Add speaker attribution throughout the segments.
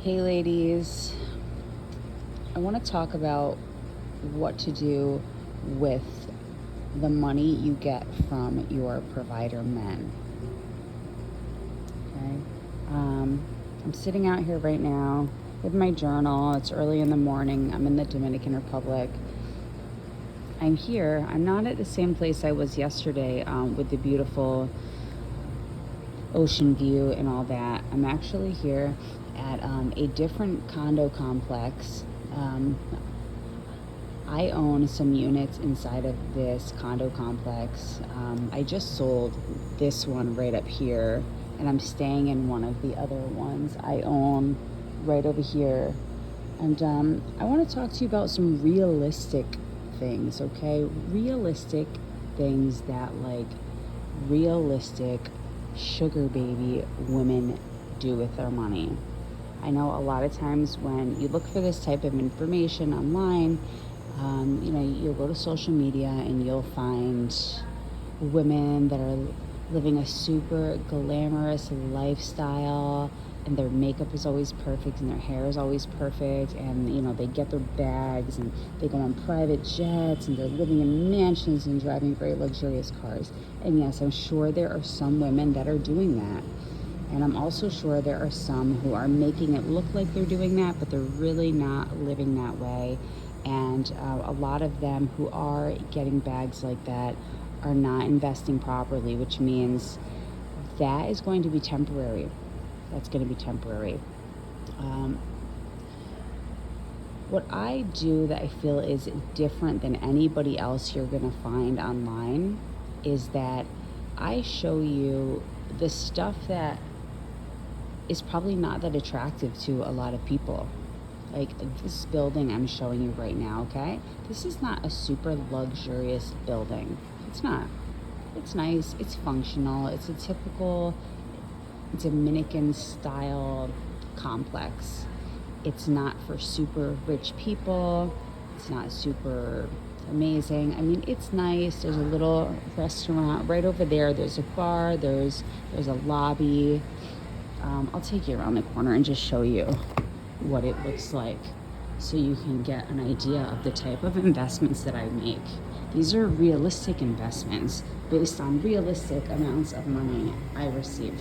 Speaker 1: Hey ladies, I want to talk about what to do with the money you get from your provider men. Okay? I'm sitting out here right now with my journal. It's early in the morning. I'm in the Dominican Republic. I'm here. I'm not at the same place I was yesterday with the beautiful ocean view and all that. I'm actually here at a different condo complex. I own some units inside of this condo complex. I just sold this one right up here, and I'm staying in one of the other ones I own right over here. And I want to talk to you about some realistic things, okay? Realistic things that, like, realistic sugar baby women do with their money. I know a lot of times when you look for this type of information online, you'll go to social media and you'll find women that are living a super glamorous lifestyle, and their makeup is always perfect and their hair is always perfect, and they get their bags and they go on private jets and they're living in mansions and driving very luxurious cars. And yes, I'm sure there are some women that are doing that. And I'm also sure there are some who are making it look like they're doing that, but they're really not living that way. And a lot of them who are getting bags like that are not investing properly, which means that is going to be temporary. That's going to be temporary. What I do that I feel is different than anybody else you're going to find online is that I show you the stuff that is probably not that attractive to a lot of people. Like this building I'm showing you right now, okay? This is not a super luxurious building. It's not. It's nice, it's functional, it's a typical Dominican style complex. It's not for super rich people. It's not super amazing. I mean, it's nice. There's a little restaurant right over there. There's a bar, there's a lobby. I'll take you around the corner and just show you what it looks like so you can get an idea of the type of investments that I make. These are realistic investments based on realistic amounts of money I receive.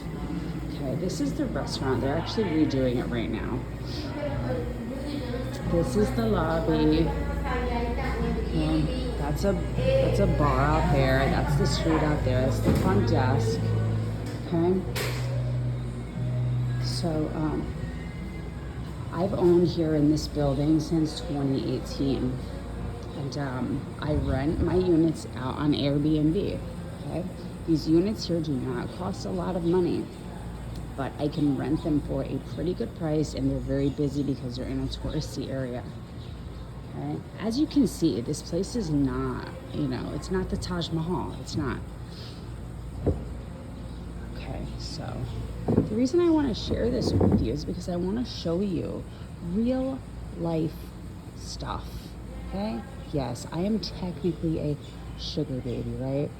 Speaker 1: Okay, this is the restaurant. They're actually redoing it right now. This is the lobby. That's a bar out there. That's the street out there. That's the front desk. Okay. So I've owned here in this building since 2018, and I rent my units out on Airbnb. Okay, these units here do not cost a lot of money, but I can rent them for a pretty good price, and they're very busy because they're in a touristy area. Okay, as you can see, this place is not, it's not the Taj Mahal. It's not. Okay, so the reason I want to share this with you is because I want to show you real life stuff. Okay? Yes, I am technically a sugar baby, right?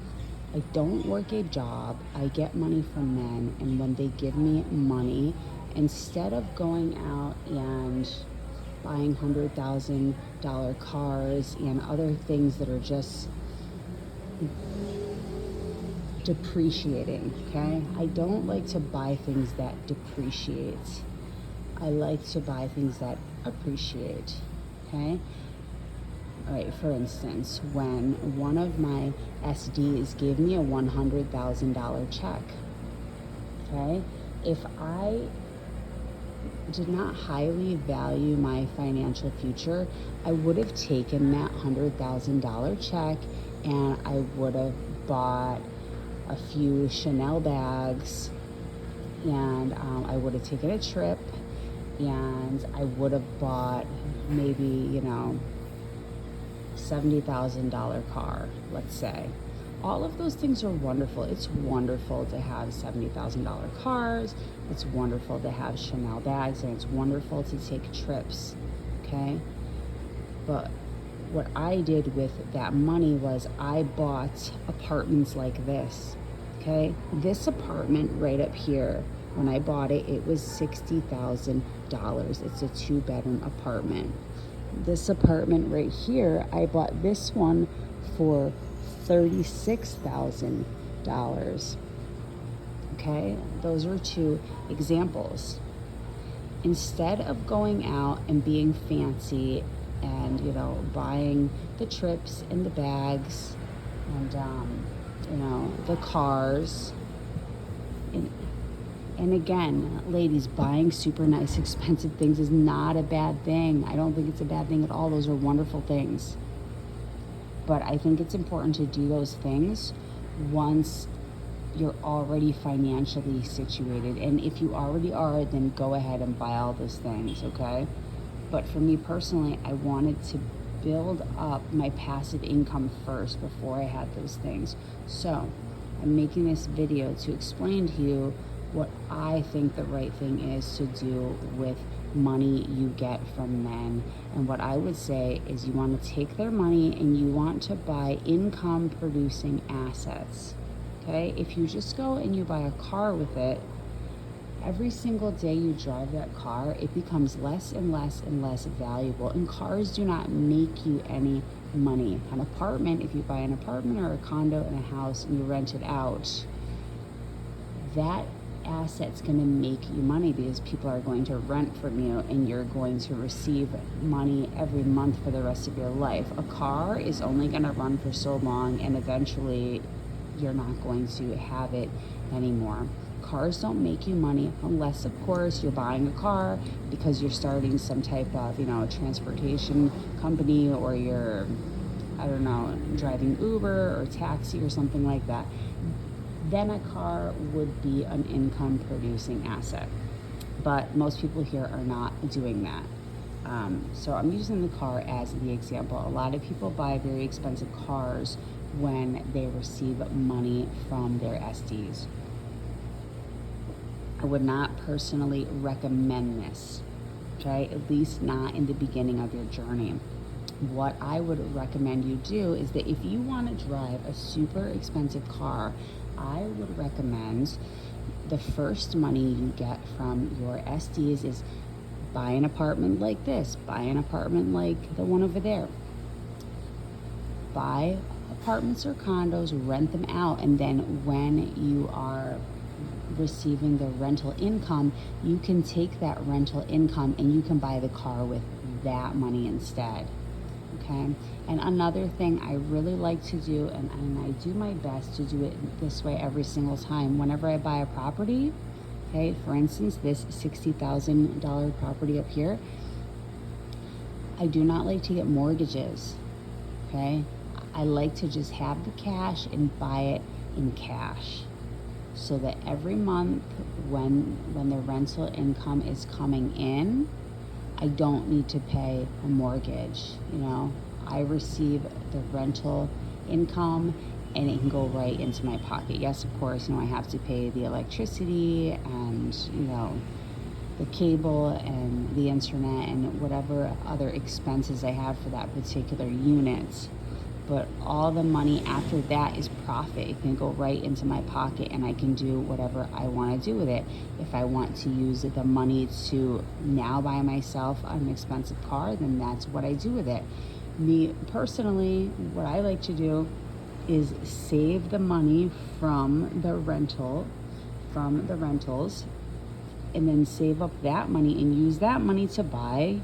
Speaker 1: I don't work a job. I get money from men, and when they give me money, instead of going out and buying $100,000 cars and other things that are just depreciating, okay? I don't like to buy things that depreciate. I like to buy things that appreciate, okay? All right, for instance, when one of my SDs gave me a $100,000 check, okay? If I did not highly value my financial future, I would have taken that $100,000 check and I would have bought a few Chanel bags, and I would have taken a trip, and I would have bought maybe, $70,000 car, let's say. All of those things are wonderful. It's wonderful to have $70,000 cars. It's wonderful to have Chanel bags, and it's wonderful to take trips, okay? But what I did with that money was I bought apartments like this, okay? This apartment right up here When I bought it, it was $60,000. It's a 2-bedroom apartment. This apartment right here, I bought this one for $36,000. Okay, those are 2 examples. Instead of going out and being fancy and, buying the trips and the bags and, the cars, and again, ladies, buying super nice, expensive things is not a bad thing. I don't think it's a bad thing at all. Those are wonderful things. But I think it's important to do those things once you're already financially situated. And if you already are, then go ahead and buy all those things, okay? But for me personally, I wanted to build up my passive income first before I had those things. So I'm making this video to explain to you what I think the right thing is to do with money you get from men. And what I would say is you want to take their money and you want to buy income producing assets. Okay? If you just go and you buy a car with it, every single day you drive that car, it becomes less and less and less valuable. And cars do not make you any money. An apartment, if you buy an apartment or a condo and a house and you rent it out, that asset's going to make you money because people are going to rent from you and you're going to receive money every month for the rest of your life. A car is only going to run for so long, and eventually you're not going to have it anymore. Cars don't make you money unless, of course, you're buying a car because you're starting some type of, transportation company, or you're, driving Uber or taxi or something like that. Then a car would be an income producing asset. But most people here are not doing that. So I'm using the car as the example. A lot of people buy very expensive cars when they receive money from their SDs. I would not personally recommend this, okay? At least not in the beginning of your journey. What I would recommend you do is that if you want to drive a super expensive car, I would recommend the first money you get from your SDs is buy an apartment like this, buy an apartment like the one over there. Buy apartments or condos, rent them out, and then when you are receiving the rental income, you can take that rental income and you can buy the car with that money instead. Okay? And another thing I really like to do, and I do my best to do it this way every single time, whenever I buy a property, okay, for instance, this $60,000 property up here, I do not like to get mortgages, okay? I like to just have the cash and buy it in cash, so that every month when the rental income is coming in, I don't need to pay a mortgage. I receive the rental income and it can go right into my pocket. Yes, of course, I have to pay the electricity and, the cable and the internet and whatever other expenses I have for that particular unit. But all the money after that is profit. It can go right into my pocket and I can do whatever I want to do with it. If I want to use the money to now buy myself an expensive car, then that's what I do with it. Me personally, what I like to do is save the money from the rentals, and then save up that money and use that money to buy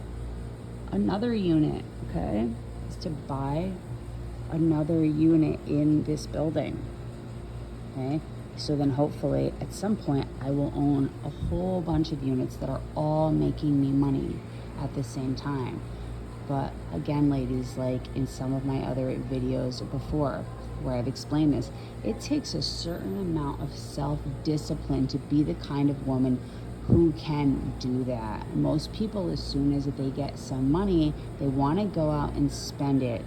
Speaker 1: another unit, okay? Is to buy another unit in this building, okay? So then hopefully at some point I will own a whole bunch of units that are all making me money at the same time. But again, ladies, like in some of my other videos before where I've explained this, it takes a certain amount of self-discipline to be the kind of woman who can do that. Most people, as soon as they get some money, they want to go out and spend it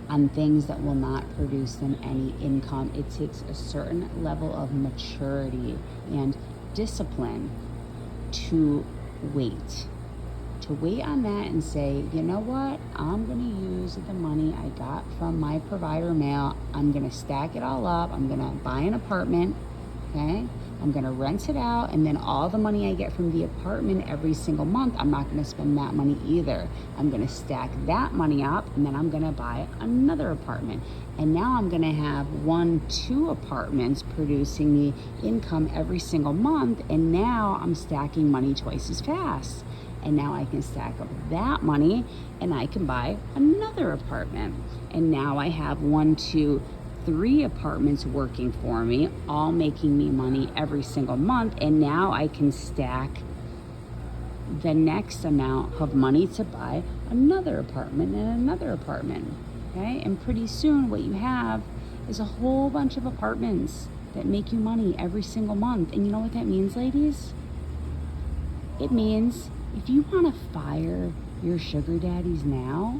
Speaker 1: on things that will not produce them any income. It takes a certain level of maturity and discipline to wait on that and say, you know what, I'm going to use the money I got from my provider mail. I'm going to stack it all up. I'm going to buy an apartment, okay? I'm gonna rent it out, and then all the money I get from the apartment every single month, I'm not gonna spend that money either. I'm gonna stack that money up, and then I'm gonna buy another apartment. And now I'm gonna have 2 apartments producing me income every single month, and now I'm stacking money twice as fast. And now I can stack up that money and I can buy another apartment. And now I have 3 apartments working for me, all making me money every single month. And now I can stack the next amount of money to buy another apartment and another apartment. Okay? And pretty soon what you have is a whole bunch of apartments that make you money every single month. And you know what that means, ladies? It means if you want to fire your sugar daddies now,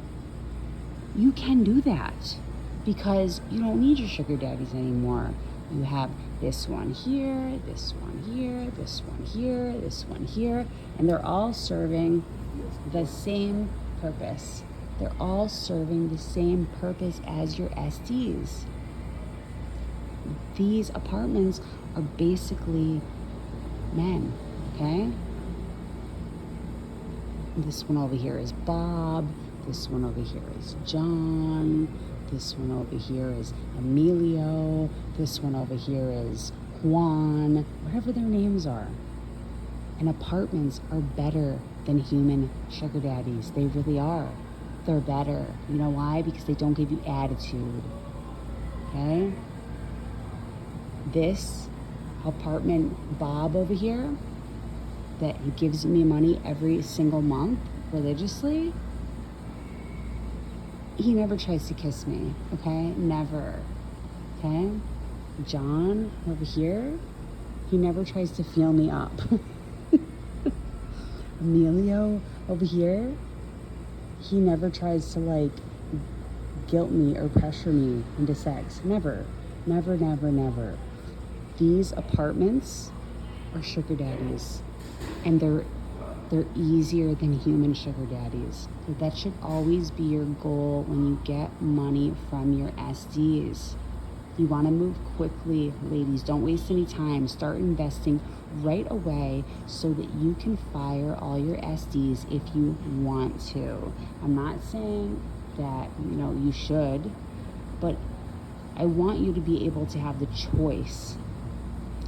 Speaker 1: you can do that, because you don't need your sugar daddies anymore. You have this one here, this one here, this one here, this one here, and they're all serving the same purpose. They're all serving the same purpose as your SDs. These apartments are basically men, okay? This one over here is Bob. This one over here is John. This one over here is Emilio. This one over here is Juan, whatever their names are. And apartments are better than human sugar daddies. They really are. They're better. You know why? Because they don't give you attitude. Okay? This apartment Bob over here that gives me money every single month religiously, he never tries to kiss me, okay? Never, okay? John over here, he never tries to feel me up. Emilio over here, he never tries to like guilt me or pressure me into sex. Never, never, never, never. These apartments are sugar daddies, and they're easier than human sugar daddies. So that should always be your goal when you get money from your SDs. You want to move quickly, ladies. Don't waste any time. Start investing right away so that you can fire all your SDs if you want to. I'm not saying that, you should, but I want you to be able to have the choice.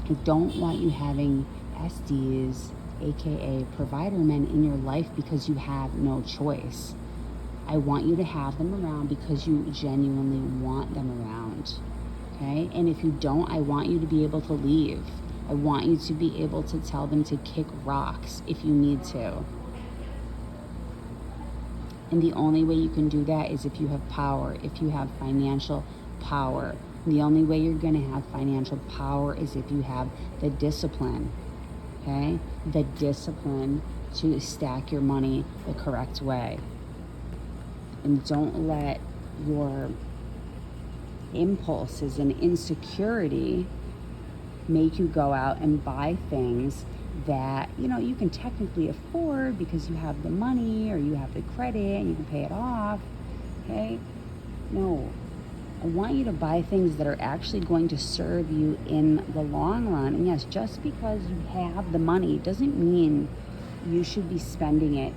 Speaker 1: I don't want you having SDs, aka provider men, in your life because you have no choice. I want you to have them around because you genuinely want them around. Okay? And if you don't, I want you to be able to leave. I want you to be able to tell them to kick rocks if you need to. And the only way you can do that is if you have power, if you have financial power. And the only way you're going to have financial power is if you have the discipline. Okay? The discipline to stack your money the correct way. And don't let your impulses and insecurity make you go out and buy things that you can technically afford because you have the money or you have the credit and you can pay it off. Okay? No. I want you to buy things that are actually going to serve you in the long run. And yes, just because you have the money doesn't mean you should be spending it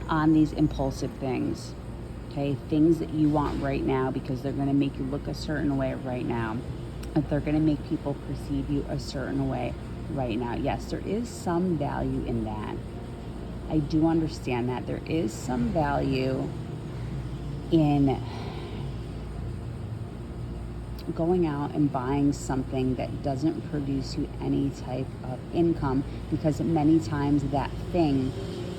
Speaker 1: on these impulsive things. Okay, things that you want right now because they're going to make you look a certain way right now. If they're going to make people perceive you a certain way right now. Yes, there is some value in that. I do understand that. There is some value in going out and buying something that doesn't produce you any type of income, because many times that thing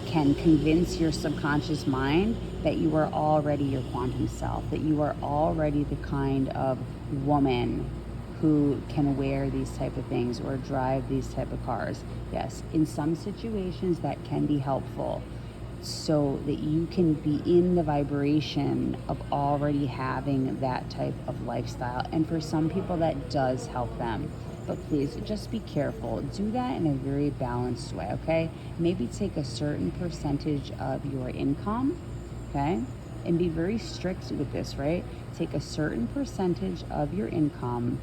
Speaker 1: can convince your subconscious mind that you are already your quantum self, that you are already the kind of woman who can wear these type of things or drive these type of cars. Yes, in some situations that can be helpful, so that you can be in the vibration of already having that type of lifestyle. And for some people that does help them. But please just be careful. Do that in a very balanced way, okay? Maybe take a certain percentage of your income, okay? And be very strict with this, right? Take a certain percentage of your income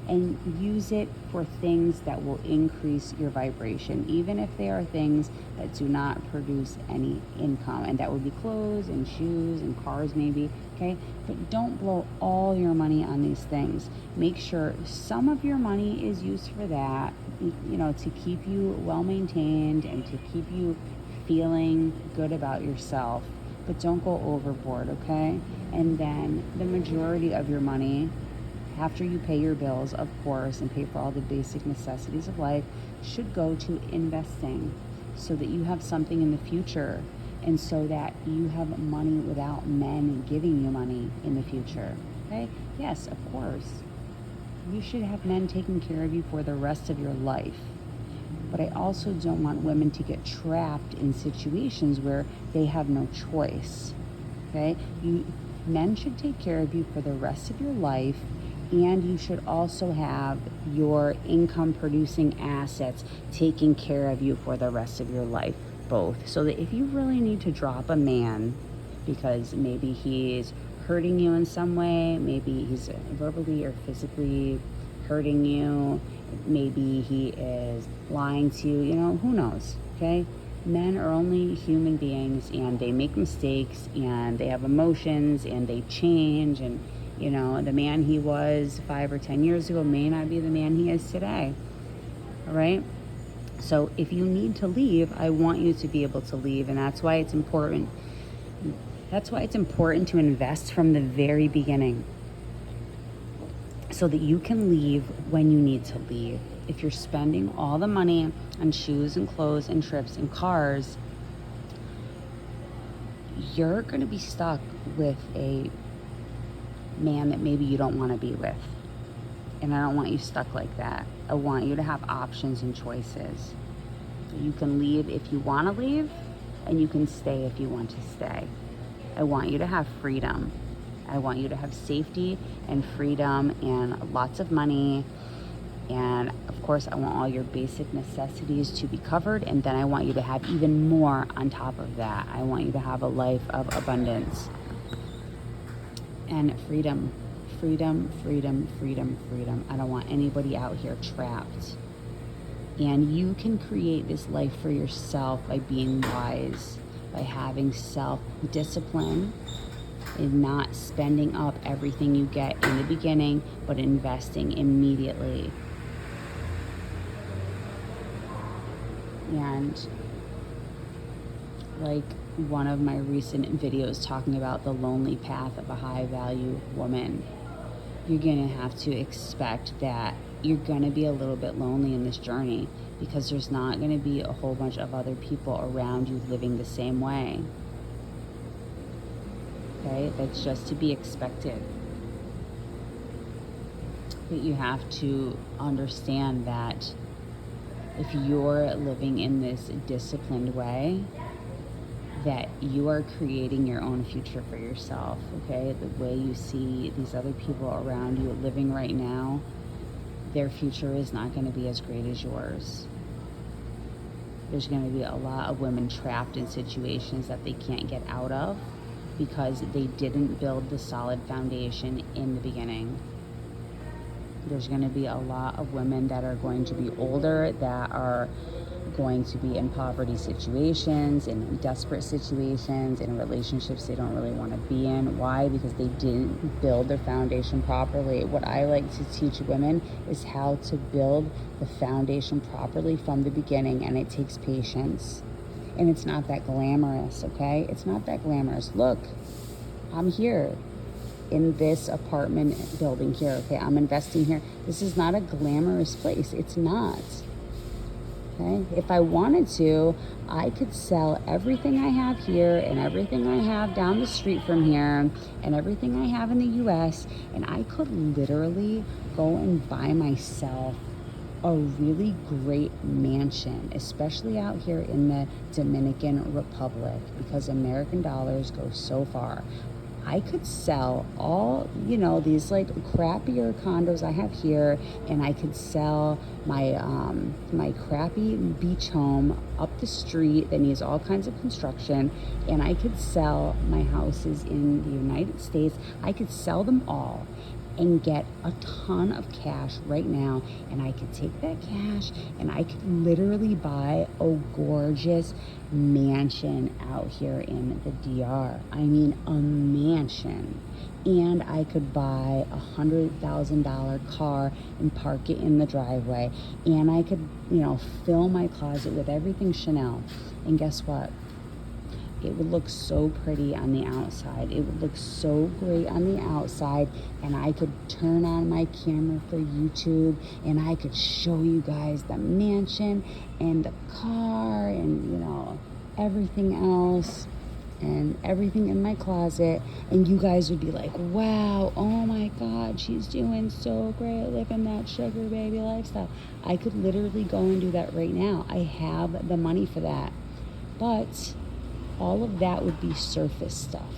Speaker 1: and use it for things that will increase your vibration, even if they are things that do not produce any income. And that would be clothes and shoes and cars maybe, okay? But don't blow all your money on these things. Make sure some of your money is used for that, to keep you well maintained and to keep you feeling good about yourself. But don't go overboard, okay? And then the majority of your money, after you pay your bills, of course, and pay for all the basic necessities of life, should go to investing so that you have something in the future and so that you have money without men giving you money in the future. Okay? Yes, of course. You should have men taking care of you for the rest of your life. But I also don't want women to get trapped in situations where they have no choice. Okay? Men should take care of you for the rest of your life, and you should also have your income producing assets taking care of you for the rest of your life, both. So that if you really need to drop a man because maybe he's hurting you in some way, maybe he's verbally or physically hurting you, maybe he is lying to you, who knows, okay? Men are only human beings, and they make mistakes, and they have emotions, and they change, and the man he was 5 or 10 years ago may not be the man he is today. All right? So if you need to leave, I want you to be able to leave, and that's why it's important. That's why it's important to invest from the very beginning, so that you can leave when you need to leave. If you're spending all the money on shoes and clothes and trips and cars, you're going to be stuck with a man that maybe you don't want to be with. And I don't want you stuck like that. I want you to have options and choices. You can leave if you want to leave, and you can stay if you want to stay. I want you to have freedom. I want you to have safety and freedom and lots of money. And of course, I want all your basic necessities to be covered. And then I want you to have even more on top of that. I want you to have a life of abundance and freedom. Freedom, freedom, freedom, freedom. I don't want anybody out here trapped. And you can create this life for yourself by being wise, by having self-discipline, and not spending up everything you get in the beginning, but investing immediately. And like one of my recent videos talking about the lonely path of a high value woman, you're gonna have to expect that you're gonna be a little bit lonely in this journey, because there's not gonna be a whole bunch of other people around you living the same way. Okay, that's just to be expected. But you have to understand that if you're living in this disciplined way, that you are creating your own future for yourself, okay? The way you see these other people around you living right now, their future is not going to be as great as yours. There's going to be a lot of women trapped in situations that they can't get out of because they didn't build the solid foundation in the beginning. There's going to be a lot of women that are going to be older, that are going to be in poverty situations, in desperate situations, in relationships they don't really want to be in. Why? Because they didn't build their foundation properly. What I like to teach women is how to build the foundation properly from the beginning, and it takes patience. And it's not that glamorous, okay? It's not that glamorous. Look, I'm here in this apartment building here, okay? I'm investing here. This is not a glamorous place. It's not. Okay? If I wanted to, I could sell everything I have here and everything I have down the street from here and everything I have in the US, and I could literally go and buy myself a really great mansion, especially out here in the Dominican Republic, because American dollars go so far. I could sell all, these like crappier condos I have here, and I could sell my my crappy beach home up the street that needs all kinds of construction, and I could sell my houses in the United States. I could sell them all, and get a ton of cash right now, and I could take that cash and I could literally buy a gorgeous mansion out here in the DR. I mean, a mansion. And I could buy $100,000 car and park it in the driveway. And I could, fill my closet with everything Chanel. And guess what? It would look so pretty on the outside. It would look so great on the outside. And I could turn on my camera for YouTube and I could show you guys the mansion and the car and, everything else and everything in my closet. And you guys would be like, wow, oh my God, she's doing so great, living that sugar baby lifestyle. I could literally go and do that right now. I have the money for that. But all of that would be surface stuff.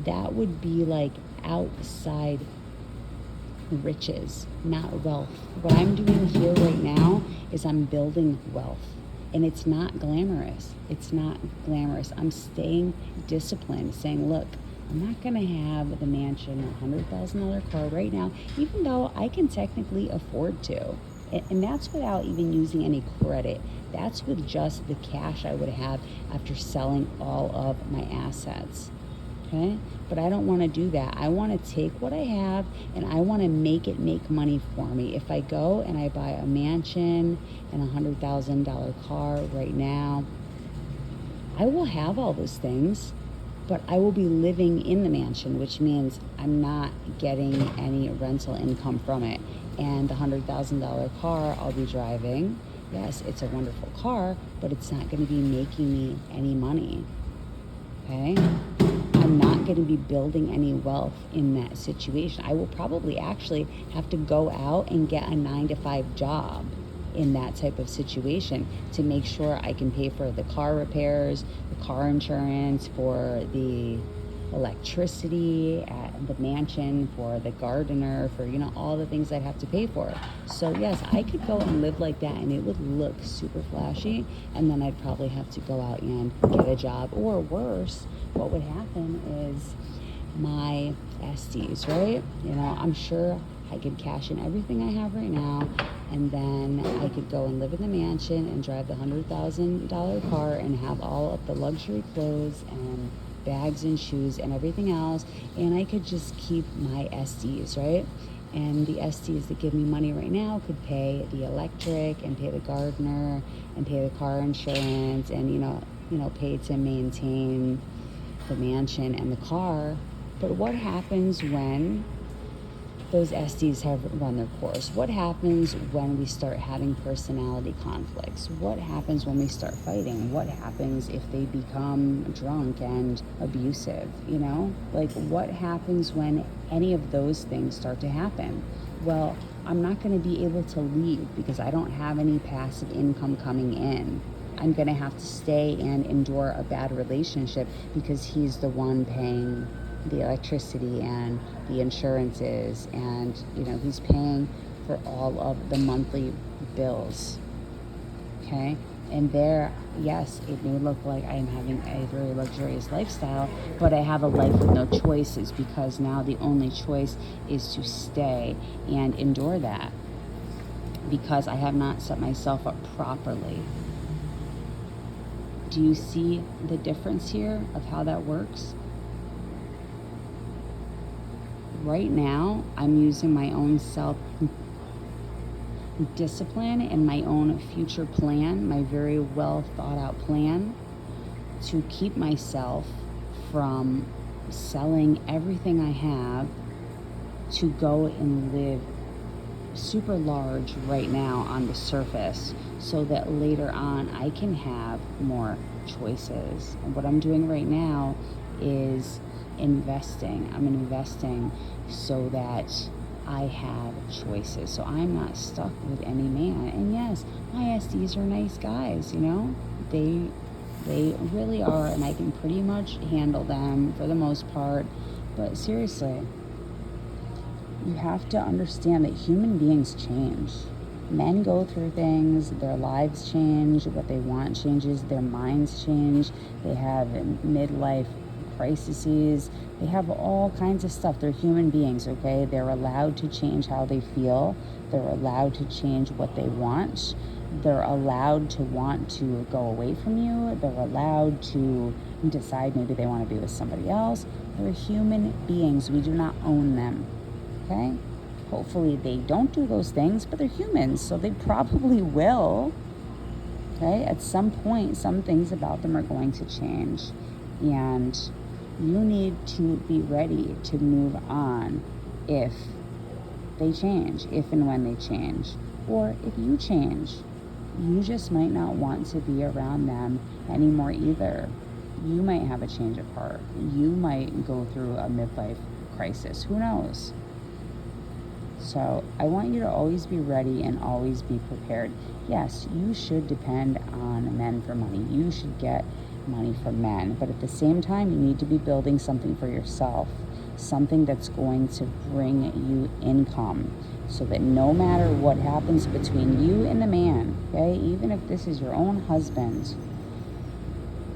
Speaker 1: That would be like outside riches, not wealth. What I'm doing here right now is I'm building wealth. And it's not glamorous. It's not glamorous. I'm staying disciplined, saying, look, I'm not going to have the mansion, $100,000 car right now, even though I can technically afford to. And that's without even using any credit. That's with just the cash I would have after selling all of my assets. Okay? But I don't want to do that. I want to take what I have and I want to make it make money for me. If I go and I buy a mansion and a $100,000 car right now, I will have all those things, but I will be living in the mansion, which means I'm not getting any rental income from it. And the $100,000 car I'll be driving, yes, it's a wonderful car, but it's not going to be making me any money. Okay? I'm not going to be building any wealth in that situation. I will probably actually have to go out and get a 9-to-5 job in that type of situation to make sure I can pay for the car repairs, the car insurance, for the electricity at the mansion, for the gardener, for all the things I'd have to pay for. So yes, I could go and live like that and it would look super flashy, and then I'd probably have to go out and get a job. Or worse, what would happen is my SDs, right? I'm sure I could cash in everything I have right now, and then I could go and live in the mansion and drive the $100,000 car and have all of the luxury clothes and bags and shoes and everything else, and I could just keep my SDs, right? And the SDs that give me money right now could pay the electric and pay the gardener and pay the car insurance and pay to maintain the mansion and the car. But what happens when those SDs have run their course? What happens when we start having personality conflicts? What happens when we start fighting? What happens if they become drunk and abusive? What happens when any of those things start to happen? Well, I'm not going to be able to leave because I don't have any passive income coming in. I'm going to have to stay and endure a bad relationship because he's the one paying the electricity and the insurances, and he's paying for all of the monthly bills. Okay? And there, yes, it may look like I am having a very luxurious lifestyle, but I have a life with no choices because now the only choice is to stay and endure that because I have not set myself up properly. Do you see the difference here of how that works? Right now, I'm using my own self-discipline and my own future plan, my very well thought out plan, to keep myself from selling everything I have to go and live super large right now on the surface so that later on I can have more choices. And what I'm doing right now is investing. I'm investing so that I have choices, so I'm not stuck with any man. And yes, my SDs are nice guys, they really are, and I can pretty much handle them for the most part. But seriously, you have to understand that human beings change. Men go through things, their lives change, what they want changes, their minds change, they have midlife crises. They have all kinds of stuff. They're human beings, okay? They're allowed to change how they feel. They're allowed to change what they want. They're allowed to want to go away from you. They're allowed to decide maybe they want to be with somebody else. They're human beings. We do not own them, okay? Hopefully they don't do those things, but they're humans, so they probably will. Okay, at some point, some things about them are going to change, and you need to be ready to move on if they change, if and when they change, or if you change. You just might not want to be around them anymore either. You might have a change of heart. You might go through a midlife crisis. Who knows? So I want you to always be ready and always be prepared. Yes, you should depend on men for money. You should get money from men. But at the same time, you need to be building something for yourself, something that's going to bring you income, so that no matter what happens between you and the man, okay, even if this is your own husband,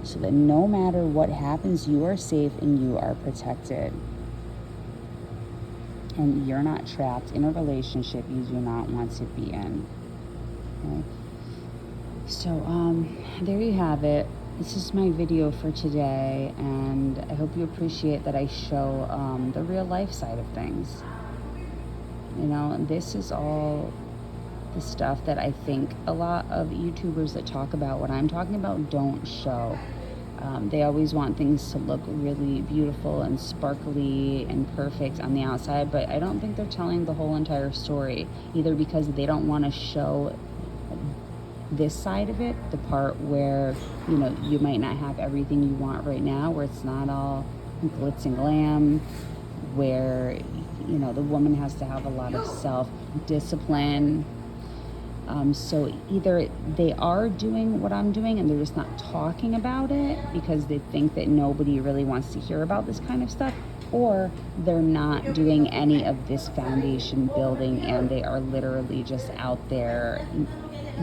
Speaker 1: so that no matter what happens, you are safe and you are protected. And you're not trapped in a relationship you do not want to be in. Okay? So, there you have it. This is my video for today, and I hope you appreciate that I show the real life side of things. You know, this is all the stuff that I think a lot of YouTubers that talk about what I'm talking about don't show. They always want things to look really beautiful and sparkly and perfect on the outside, but I don't think they're telling the whole entire story, either because they don't want to show this side of it, the part where, you know, you might not have everything you want right now, where it's not all glitz and glam, where, you know, the woman has to have a lot of self-discipline. So either they are doing what I'm doing and they're just not talking about it because they think that nobody really wants to hear about this kind of stuff, or they're not doing any of this foundation building and they are literally just out there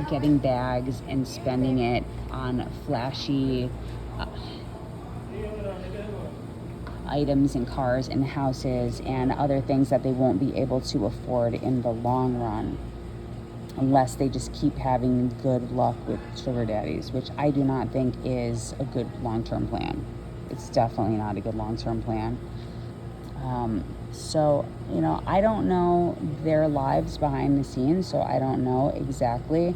Speaker 1: getting bags and spending it on flashy items and cars and houses and other things that they won't be able to afford in the long run, unless they just keep having good luck with sugar daddies, which I do not think is a good long-term plan. It's definitely not a good long-term plan. So, you know, I don't know their lives behind the scenes, so I don't know exactly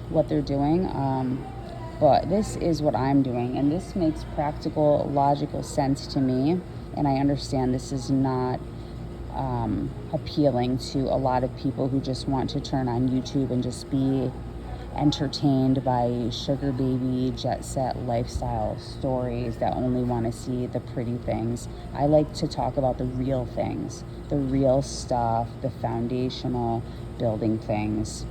Speaker 1: what they're doing. But this is what I'm doing, and this makes practical, logical sense to me. And I understand this is not appealing to a lot of people who just want to turn on YouTube and just be entertained by sugar baby jet set lifestyle stories that only want to see the pretty things. I like to talk about the real things, the real stuff, the foundational building things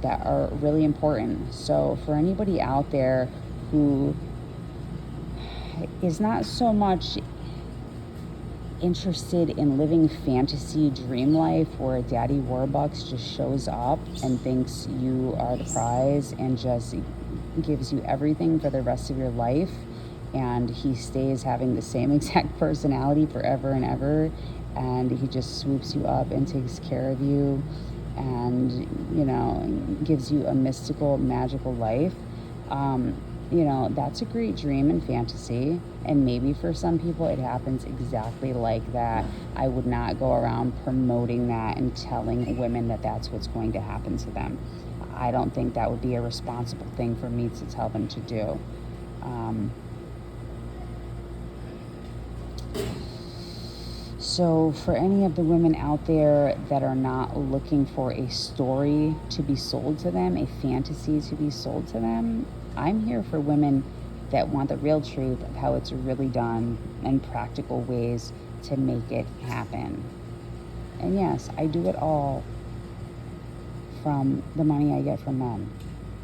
Speaker 1: that are really important. So for anybody out there who is not so much interested in living fantasy dream life where Daddy Warbucks just shows up and thinks you are the prize and just gives you everything for the rest of your life, and he stays having the same exact personality forever and ever, and he just swoops you up and takes care of you and, you know, gives you a mystical, magical life. You know, that's a great dream and fantasy, and maybe for some people it happens exactly like that. I would not go around promoting that and telling women that that's what's going to happen to them. I don't think that would be a responsible thing for me to tell them to do. So for any of the women out there that are not looking for a story to be sold to them, a fantasy to be sold to them, I'm here for women that want the real truth of how it's really done and practical ways to make it happen. And yes, I do it all from the money I get from men.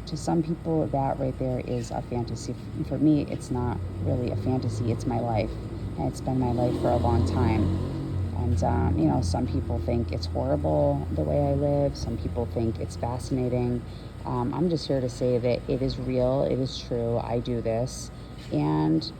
Speaker 1: To some people, that right there is a fantasy. For me, it's not really a fantasy, it's my life. And it's been my life for a long time. And, you know, some people think it's horrible the way I live. Some people think it's fascinating. I'm just here to say that it is real, it is true, I do this. And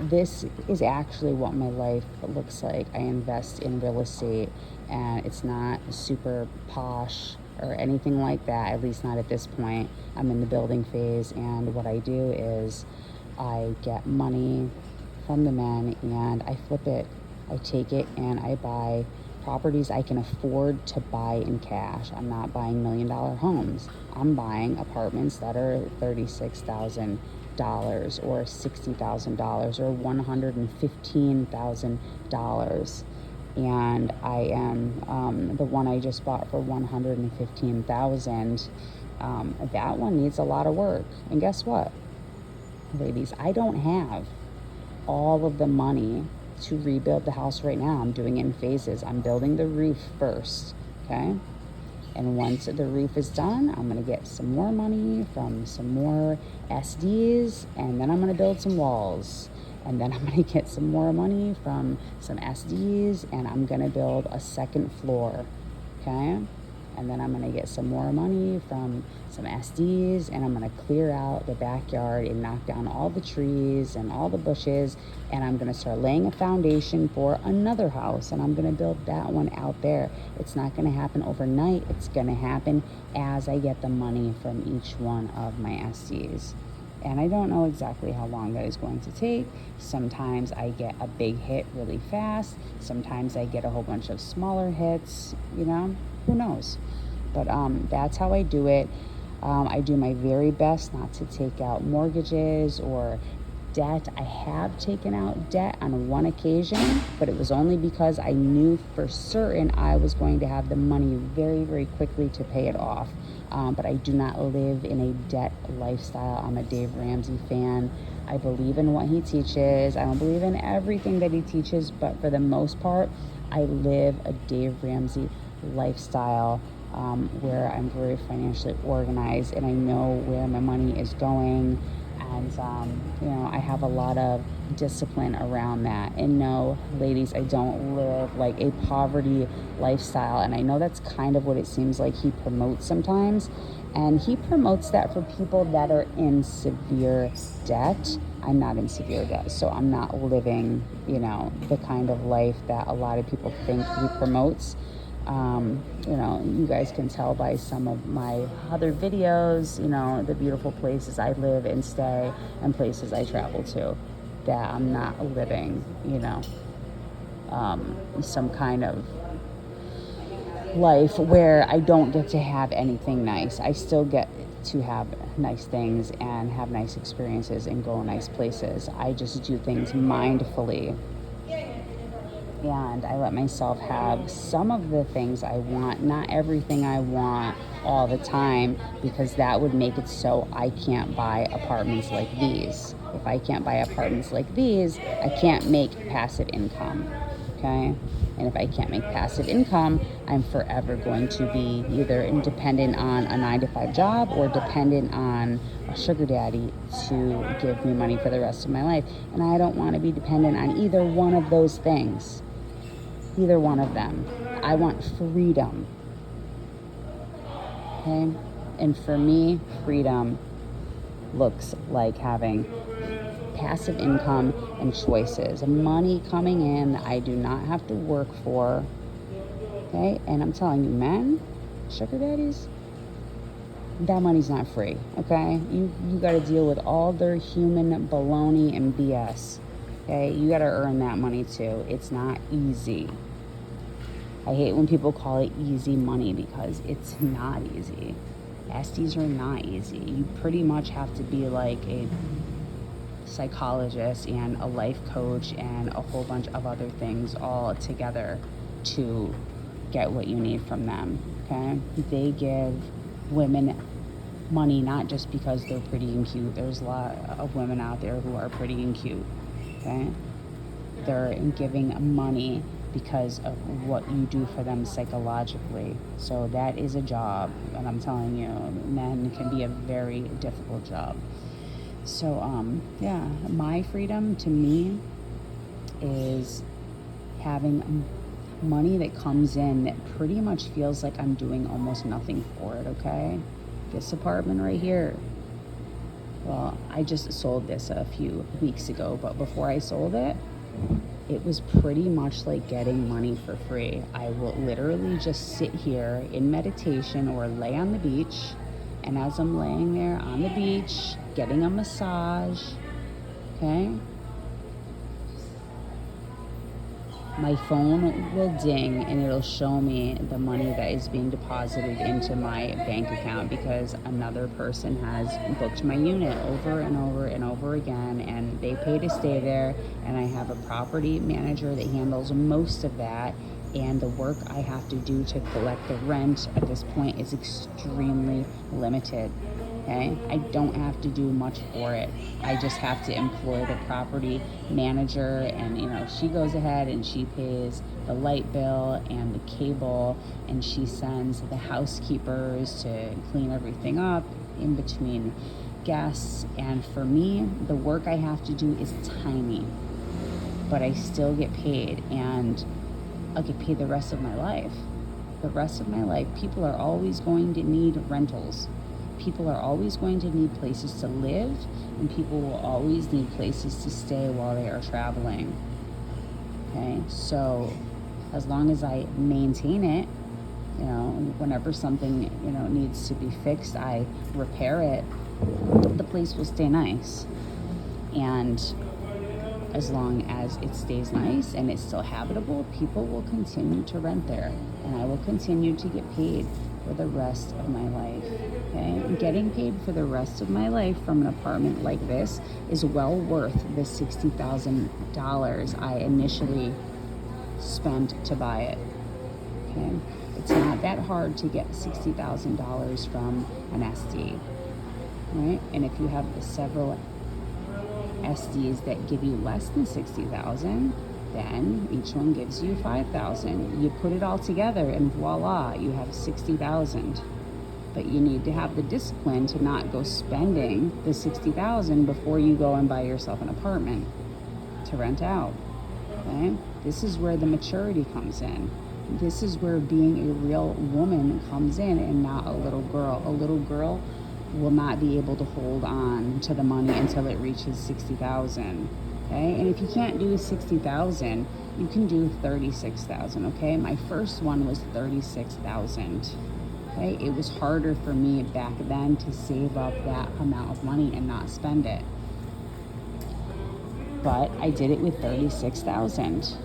Speaker 1: this is actually what my life looks like. I invest in real estate, and it's not super posh or anything like that, at least not at this point. I'm in the building phase, and what I do is I get money from the men and I flip it. I take it and I buy properties I can afford to buy in cash. I'm not buying $1 million homes. I'm buying apartments that are $36,000 or $60,000 or $115,000. And I am the one I just bought for $115,000. That one needs a lot of work. And guess what, ladies? I don't have all of the money to rebuild the house right now. I'm doing it in phases. I'm building the roof first, okay? And once the roof is done, I'm gonna get some more money from some more SDs, and then I'm gonna build some walls. And then I'm gonna get some more money from some SDs, and I'm gonna build a second floor, okay? And then I'm gonna get some more money from some SDs, and I'm gonna clear out the backyard and knock down all the trees and all the bushes, and I'm gonna start laying a foundation for another house, and I'm gonna build that one out there. It's not gonna happen overnight. It's gonna happen as I get the money from each one of my SDs. And I don't know exactly how long that is going to take. Sometimes I get a big hit really fast. Sometimes I get a whole bunch of smaller hits, you know, who knows? But that's how I do it. I do my very best not to take out mortgages or debt. I have taken out debt on one occasion, but it was only because I knew for certain I was going to have the money very, very quickly to pay it off. But I do not live in a debt lifestyle. I'm a Dave Ramsey fan. I believe in what he teaches. I don't believe in everything that he teaches, but for the most part, I live a Dave Ramsey lifestyle where I'm very financially organized and I know where my money is going. And, you know, I have a lot of discipline around that. And no, ladies, I don't live like a poverty lifestyle. And I know that's kind of what it seems like he promotes sometimes. And he promotes that for people that are in severe debt. I'm not in severe debt, so I'm not living, you know, the kind of life that a lot of people think he promotes. You know, you guys can tell by some of my other videos, you know, the beautiful places I live and stay and places I travel to, that I'm not living, you know, some kind of life where I don't get to have anything nice. I still get to have nice things and have nice experiences and go nice places. I just do things mindfully. And I let myself have some of the things I want, not everything I want all the time, because that would make it so I can't buy apartments like these. If I can't buy apartments like these, I can't make passive income, okay? And if I can't make passive income, I'm forever going to be either dependent on a 9-to-5 job or dependent on a sugar daddy to give me money for the rest of my life. And I don't want to be dependent on either one of those things. Either one of them. I want freedom. Okay? And for me, freedom looks like having passive income and choices. Money coming in that I do not have to work for. Okay? And I'm telling you, men, sugar daddies, that money's not free. Okay? You got to deal with all their human baloney and BS. Okay? You got to earn that money too. It's not easy. I hate when people call it easy money because it's not easy. SDs are not easy. You pretty much have to be like a psychologist and a life coach and a whole bunch of other things all together to get what you need from them, okay? They give women money not just because they're pretty and cute. There's a lot of women out there who are pretty and cute, okay? They're giving money because of what you do for them psychologically. So that is a job, and I'm telling you, men can be a very difficult job. So yeah, my freedom to me is having money that comes in that pretty much feels like I'm doing almost nothing for it, okay? This apartment right here, Well, I just sold this a few weeks ago, but before I sold it, it was pretty much like getting money for free. I will literally just sit here in meditation or lay on the beach, and as I'm laying there on the beach, getting a massage, okay, my phone will ding and it'll show me the money that is being deposited into my bank account because another person has booked my unit over and over and over again, and they pay to stay there, and I have a property manager that handles most of that, and the work I have to do to collect the rent at this point is extremely limited. Okay, I don't have to do much for it. I just have to employ the property manager, and she goes ahead and she pays the light bill and the cable, and she sends the housekeepers to clean everything up in between guests. And for me, the work I have to do is tiny, but I still get paid, and I'll get paid the rest of my life. The rest of my life, people are always going to need rentals. People are always going to need places to live, and people will always need places to stay while they are traveling. Okay, so as long as I maintain it, whenever something, needs to be fixed, I repair it, the place will stay nice. And as long as it stays nice and it's still habitable, people will continue to rent there, and I will continue to get paid for the rest of my life. Okay, and getting paid for the rest of my life from an apartment like this is well worth the $60,000 I initially spent to buy it. Okay, it's not that hard to get $60,000 from an SD, right? And if you have several SDs that give you less than 60,000, then each one gives you 5,000. You put it all together and voila, you have 60,000. But you need to have the discipline to not go spending the 60,000 before you go and buy yourself an apartment to rent out. Okay? This is where the maturity comes in. This is where being a real woman comes in, and not a little girl. A little girl will not be able to hold on to the money until it reaches 60,000. Okay, and if you can't do 60,000, you can do 36,000. Okay, my first one was 36,000. Okay, it was harder for me back then to save up that amount of money and not spend it, but I did it with 36,000,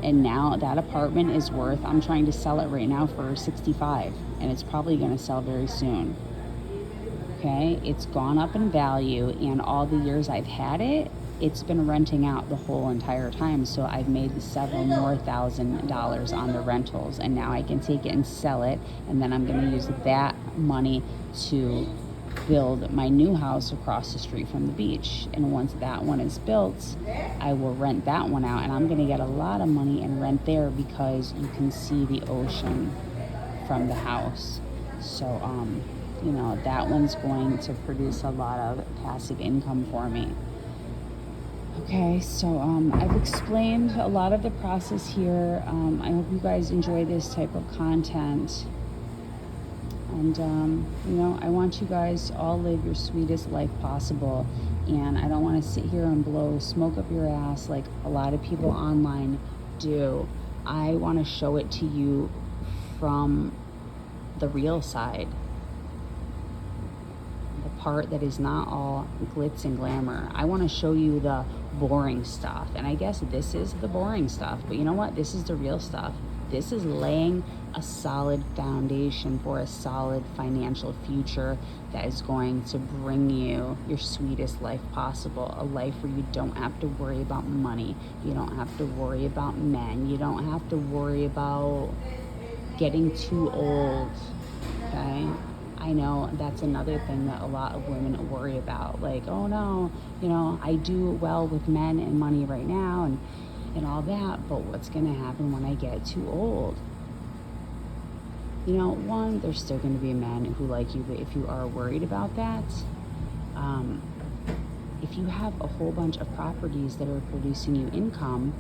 Speaker 1: and now that apartment is worth, I'm trying to sell it right now for 65, and it's probably going to sell very soon. Okay, it's gone up in value, and all the years I've had it, it's been renting out the whole entire time. So I've made several more $1,000s on the rentals, and now I can take it and sell it, and then I'm going to use that money to build my new house across the street from the beach. And once that one is built, I will rent that one out, and I'm going to get a lot of money in rent there because you can see the ocean from the house. So that one's going to produce a lot of passive income for me. Okay, so I've explained a lot of the process here. I hope you guys enjoy this type of content. And, I want you guys to all live your sweetest life possible. And I don't want to sit here and blow smoke up your ass like a lot of people online do. I want to show it to you from the real side. The part that is not all glitz and glamour. I want to show you the boring stuff. And I guess this is the boring stuff. But you know what? This is the real stuff. This is laying a solid foundation for a solid financial future that is going to bring you your sweetest life possible. A life where you don't have to worry about money. You don't have to worry about men. You don't have to worry about getting too old. Okay? I know that's another thing that a lot of women worry about. Like, oh no, I do well with men and money right now and all that, but what's going to happen when I get too old? One, there's still going to be men who like you, but if you are worried about that, if you have a whole bunch of properties that are producing you income,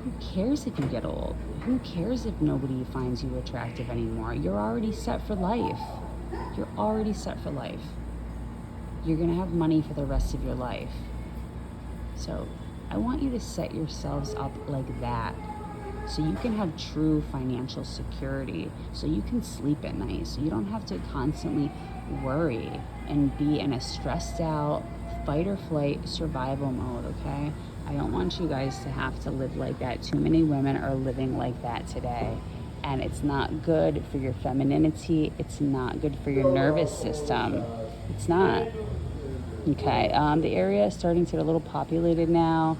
Speaker 1: who cares if you get old? Who cares if nobody finds you attractive anymore? You're already set for life. You're already set for life. you're going to have money for the rest of your life. So I want you to set yourselves up like that, so you can have true financial security, so you can sleep at night, so you don't have to constantly worry and be in a stressed out fight or flight survival mode, okay? I don't want you guys to have to live like that. Too many women are living like that today, and it's not good for your femininity. It's not good for your nervous system. It's not. Okay, the area is starting to get a little populated now.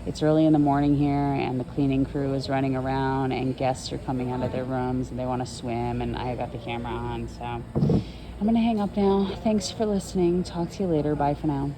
Speaker 1: It's early in the morning here, and the cleaning crew is running around, and guests are coming out of their rooms, and they want to swim, and I got the camera on, so I'm going to hang up now. Thanks for listening. Talk to you later. Bye for now.